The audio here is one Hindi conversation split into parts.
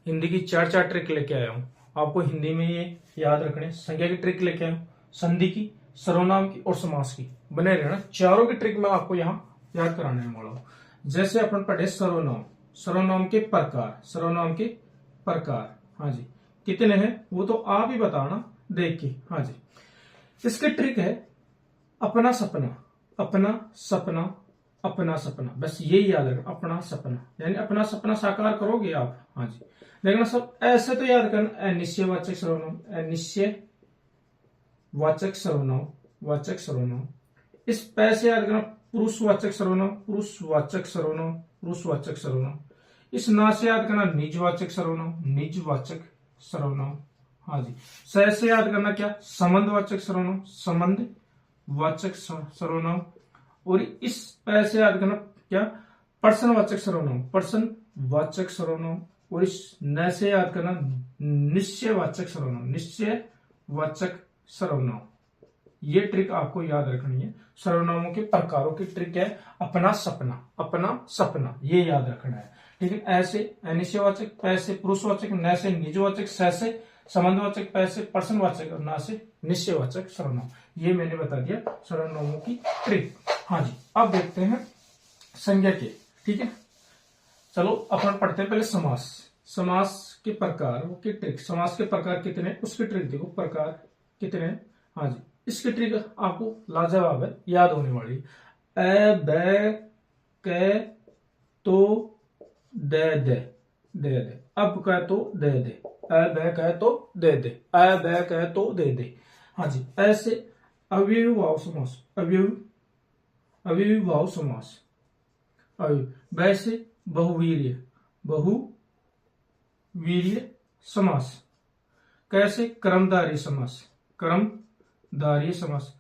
हिंदी की चार चार ट्रिक लेके आया हूँ। आपको हिंदी में ये याद रखने। संज्ञा की ट्रिक लेके आया हूँ, संधि की, सर्वनाम की और समास की। बने रहना, चारों की ट्रिक मैं आपको यहाँ याद कराने वाला हूँ। जैसे अपन पढ़े सर्वनाम, सर्वनाम के प्रकार, सर्वनाम के प्रकार। हाँ जी, कितने हैं वो तो आप ही बताना देख के। हाँ जी, इसकी ट्रिक है अपना सपना, अपना सपना, अपना सपना। बस यही याद रखना, अपना सपना, यानी अपना सपना साकार करोगे आप। हाँ जी, लेकिन सब ऐसे तो याद करना, अनिश्चयवाचक सर्वनाम, अनिश्चयवाचक सर्वनाम, वाचक सर्वनाम। इस पैसे याद करना, पुरुषवाचक सर्वनाम, पुरुषवाचक सर्वनाम, पुरुषवाचक सर्वनाम। इस ना से याद करना, निजवाचक सर्वनाम, निजवाचक सर्वनाम। हाँ जी, से याद करना क्या, संबंधवाचक सर्वनाम, संबंध वाचक सर्वनाम। और इस पैसे याद करना क्या, पर्सनवाचक सर्वनाम, पर्सन वाचक सर्वनाम। और इस न से याद करना, निश्चयवाचक सर्वनाम, निश्चयवाचक सर्वनाम। ये ट्रिक आपको याद रखनी है। सर्वनामों के प्रकारों की ट्रिक है अपना सपना, अपना सपना, ये याद रखना है। ठीक है, ऐसे अनिश्चयवाचक, पैसे पुरुषवाचक, न से निजवाचक, से संबंधवाचक, पैसे पर्सनवाचक और ना से निश्चयवाचक सर्वनाम। ये मैंने बता दिया सर्वनामों की ट्रिक। हाँ जी, अब देखते हैं संज्ञा के। ठीक है, चलो अपन पढ़ते हैं पहले समास, समास के प्रकार की ट्रिक। समास के प्रकार कितने, उसकी ट्रिक देखो, प्रकार कितने हैं। हाँ जी, इसकी ट्रिक आपको लाजवाब है, याद होने वाली। ए बै कै तो दे दे, दे दे, अब कह तो दे दे, ए बै कह तो दे दे, ए बै कह तो दे दे। हाँ जी, ऐसे अव्ययीभाव समास, अव्ययीभाव समास। वैसे बहुवीर्य, बहुवीर्य समास। कैसे, क्रमधारय समास, क्रमधारय समास।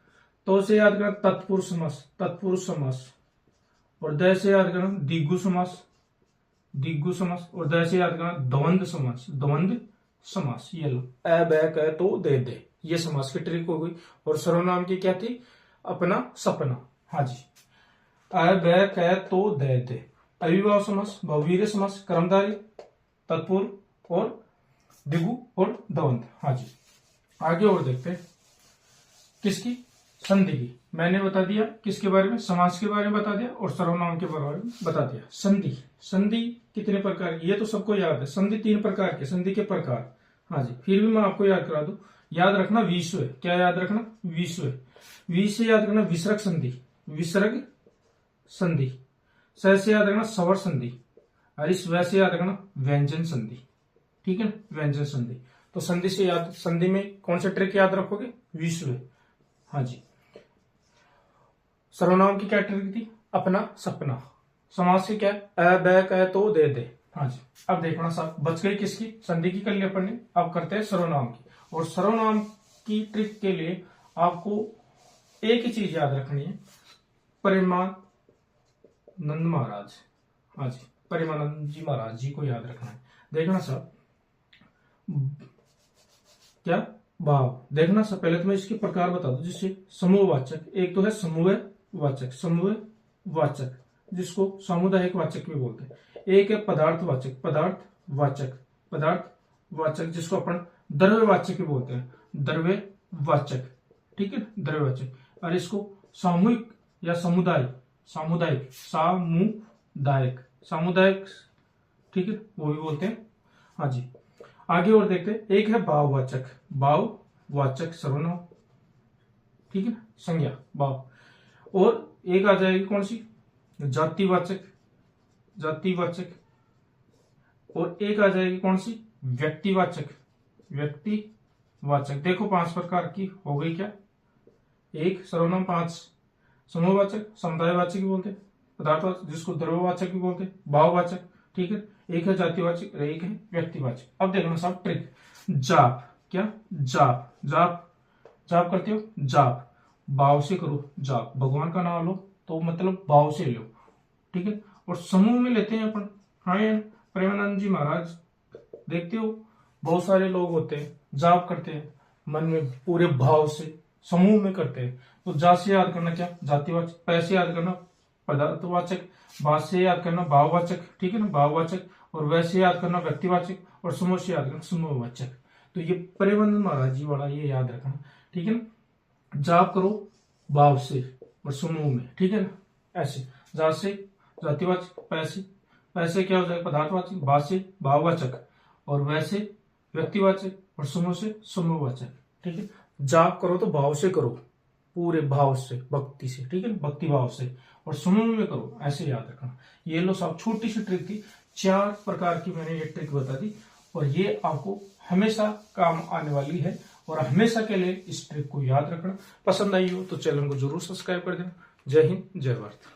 तो से याद करना तत्पुरुष समास, तत्पुरुष समास। और द से याद करना दिगु समास, दिगु समास। और द से याद करना द्वंद्व समास, द्वंद्व समास। ये लो, ए बै कह तो दे दे, ये समास की ट्रिक हो गई। और सर्वनाम की क्या थी, अपना सपना। हाँ जी, ए बै कह तो दे दे। अविभाव समास, बहुवीर्य समास, कर्मधारय, तत्पुरुष और दिगु और द्वंद्व। हाँ जी, आगे और देखते हैं किसकी, संधि की। मैंने बता दिया किसके बारे में, समास के बारे में बता दिया और सर्वनाम के बारे में बता दिया। संधि, संधि कितने प्रकार की, ये तो सबको याद है। संधि 3 प्रकार के, संधि के प्रकार। हाँ जी, फिर भी मैं आपको याद करा दूं। याद रखना विश्व, क्या याद रखना, विश्व। से याद करना विसर्ग संधि, विसर्ग संधि। से याद रखना स्वर संधि। और इस वैसे याद रखना व्यंजन संधि। ठीक है, व्यंजन संधि। तो संधि से याद, संधि में कौन सा ट्रिक याद रखोगे, विश्व। हाँ जी, सर्वनाम की क्या ट्रिक थी, अपना सपना। समास की क्या, ए बै कह तो दे दे। हाँ जी, अब देखना सब बच गई किसकी, संधि की कर लिया अपन ने। अब करते हैं सर्वनाम की। और सर्वनाम की ट्रिक के लिए आपको एक ही चीज याद रखनी है, परिमानंद महाराज। हाँ जी, परिमानंद जी महाराज जी को याद रखना है। देखना सब क्या, भाव। देखना सब पहले तो मैं इसके प्रकार बता दूं। जिससे समूहवाचक, एक तो है समूह वाचक, समूह वाचक जिसको सामुदायिक वाचक भी बोलते हैं। एक है पदार्थवाचक, पदार्थ वाचक, पदार्थ वाचक जिसको अपन द्रव्यवाचक भी बोलते हैं, द्रव्यवाचक। ठीक है, द्रव्यवाचक। और इसको सामूहिक या समुदाय, सामुदायिक, सामुदायिक, सामुदायिक। ठीक है, वो भी बोलते हैं। हाँ जी, आगे और देखते हैं। एक है भाववाचक, भाववाचक सर्वनाम। ठीक है, संज्ञा, भाव। और एक आ जाएगी कौन सी, जातिवाचक, जातिवाचक। और एक आ जाएगी कौन सी, व्यक्तिवाचक, व्यक्तिवाचक। देखो 5 प्रकार की हो गई क्या, एक सर्वनाम, 5 समूहवाचक, समुदायवाचक भी बोलते हैं, पदार्थवाचक जिसको द्रव्यवाचक भी बोलते हैं, भाववाचक। ठीक है, एक है जातिवाचक और एक है व्यक्तिवाचक। अब देखना सब ट्रिक। जाप, क्या, जाप, जाप, जाप करते हो, जाप, भाव से करो जाप। भगवान का नाम लो तो मतलब भाव से लो। ठीक है, और समूह में लेते हैं अपन। हाँ यार, प्रेमानंद जी महाराज देखते हो, बहुत सारे लोग होते हैं, जाप करते हैं मन में पूरे भाव से, समूह में करते हैं। तो जा से याद करना क्या, जातिवाचक, पैसे याद करना पदार्थवाचक, भाव से याद करना भाववाचक। ठीक है ना, भाववाचक। और वैसे याद करना व्यक्तिवाचक, और समूह से याद करना समूहवाचक। तो ये परिबंध महाराज जी वाला ये याद रखना, ठीक है ना। जाप करो भाव से और समूह में, ठीक है ना। ऐसे जा से जातिवाचक, पैसे पैसे क्या हो जाएगा पदार्थवाचक, बा से भाववाचक, और वैसे व्यक्तिवाचक, और समूह से समूहवाचक, ठीक है। जाप करो तो भाव से करो, पूरे भाव से, भक्ति से, ठीक है, भक्ति भाव से, और समूह में करो, ऐसे याद रखना। ये लो साहब छोटी सी ट्रिक थी, 4 प्रकार की मैंने ये ट्रिक बता दी, और ये आपको हमेशा काम आने वाली है, और हमेशा के लिए इस ट्रिक को याद रखना। पसंद आई हो तो चैनल को जरूर सब्सक्राइब कर देना। जय हिंद, जय भारत।